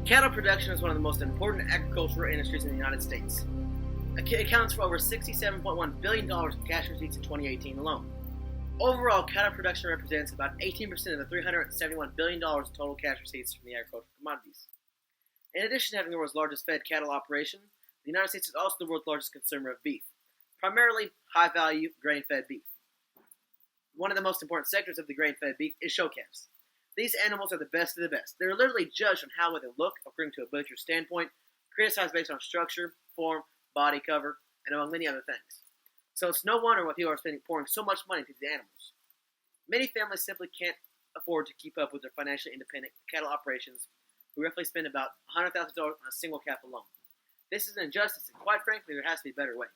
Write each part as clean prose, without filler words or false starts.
Cattle production is one of the most important agricultural industries in the United States. It accounts for over $67.1 billion in cash receipts in 2018 alone. Overall, cattle production represents about 18% of the $371 billion in total cash receipts from the agricultural commodities. In addition to having the world's largest fed cattle operation, the United States is also the world's largest consumer of beef, primarily high-value grain-fed beef. One of the most important sectors of the grain-fed beef is show calves. These animals are the best of the best. They're literally judged on how they look, according to a butcher's standpoint, criticized based on structure, form, body cover, and among many other things. So it's no wonder why people are pouring so much money into these animals. Many families simply can't afford to keep up with their financially independent cattle operations, who roughly spend about $100,000 on a single calf alone. This is an injustice, and quite frankly, there has to be a better way.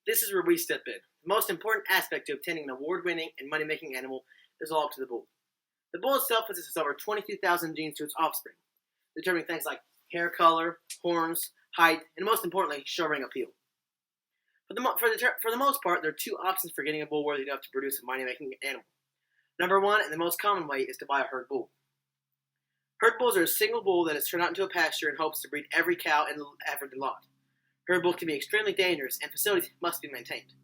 This is where we step in. The most important aspect to obtaining an award-winning and money-making animal is all up to the bull. The bull itself possesses over 22,000 genes to its offspring, determining things like hair color, horns, height, and most importantly, show ring appeal. For the most part, there are two options for getting a bull worthy enough to produce a money-making animal. Number one, and the most common way, is to buy a herd bull. Herd bulls are a single bull that is turned out into a pasture in hopes to breed every cow in the average lot. Herd bulls can be extremely dangerous, and facilities must be maintained.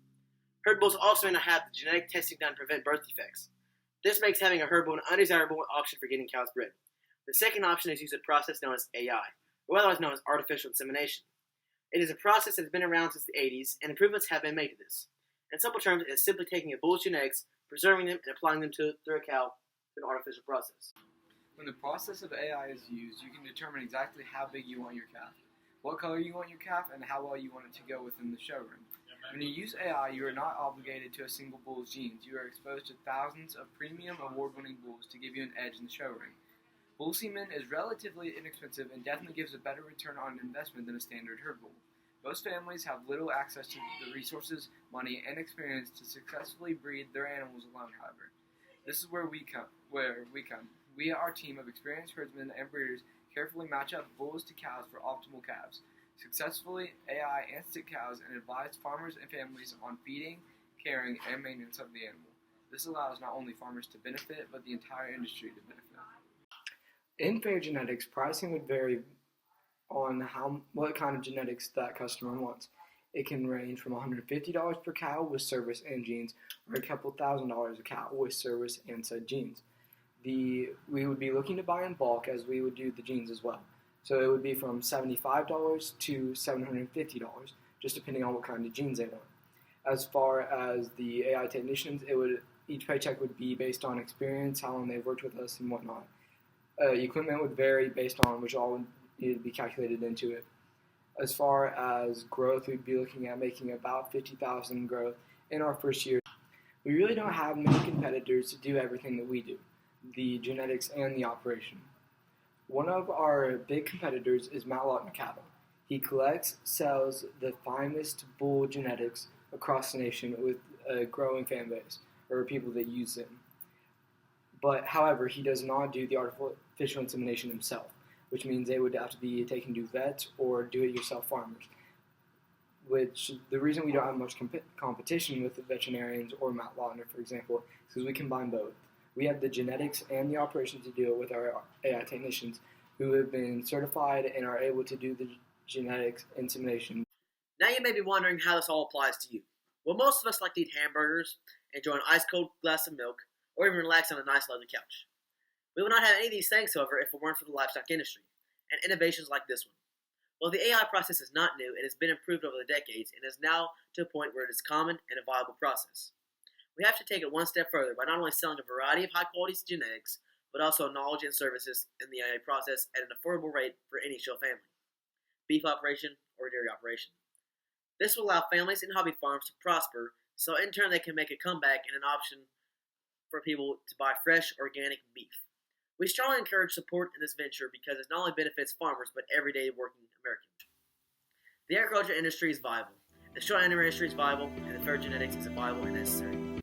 Herd bulls also may not have the genetic testing done to prevent birth defects. This makes having a herd bull an undesirable option for getting cows bred. The second option is to use a process known as AI, or otherwise known as artificial insemination. It is a process that has been around since the 80s, and improvements have been made to this. In simple terms, it is simply taking a bull's genetics, preserving them, and applying them through a cow through an artificial process. When the process of AI is used, you can determine exactly how big you want your calf, what color you want your calf, and how well you want it to go within the showroom. When you use AI, you are not obligated to a single bull's genes. You are exposed to thousands of premium award-winning bulls to give you an edge in the showroom. Bull semen is relatively inexpensive and definitely gives a better return on investment than a standard herd bull. Most families have little access to the resources, money, and experience to successfully breed their animals alone, however. This is where we come. We, our team of experienced herdsmen and breeders, carefully match up bulls to cows for optimal calves, successfully AI instant cows, and advise farmers and families on feeding, caring, and maintenance of the animal. This allows not only farmers to benefit, but the entire industry to benefit. In fair genetics, pricing would vary on what kind of genetics that customer wants. It can range from $150 per cow with service and genes, or a couple $1,000s a cow with service and said genes. We would be looking to buy in bulk, as we would do the genes as well. So it would be from $75 to $750, just depending on what kind of genes they want. As far as the AI technicians, each paycheck would be based on experience, how long they've worked with us, and whatnot. Equipment would vary based on which all would need to be calculated into it. As far as growth, we'd be looking at making about 50,000 growth in our first year. We really don't have many competitors to do everything that we do, the genetics and the operation. One of our big competitors is Matt Lautner Cattle. He collects, sells the finest bull genetics across the nation with a growing fan base, or people that use them. But, however, he does not do the artificial insemination himself, which means they would have to be taken to vets or do-it-yourself farmers. The reason we don't have much competition with the veterinarians or Matt Lautner, for example, is because we combine both. We have the genetics and the operation to do it with our AI technicians who have been certified and are able to do the genetics insemination. Now you may be wondering how this all applies to you. Well, most of us like to eat hamburgers, enjoy an ice-cold glass of milk, or even relax on a nice leather couch. We would not have any of these things, however, if it weren't for the livestock industry, and innovations like this one. While the AI process is not new, it has been improved over the decades, and is now to a point where it is common and a viable process. We have to take it one step further by not only selling a variety of high-quality genetics, but also knowledge and services in the AI process at an affordable rate for any show family, beef operation, or dairy operation. This will allow families and hobby farms to prosper, so in turn they can make a comeback and an option for people to buy fresh, organic beef. We strongly encourage support in this venture because it not only benefits farmers, but everyday working Americans. The agriculture industry is viable, the show animal industry is viable, and the fair genetics is viable and necessary.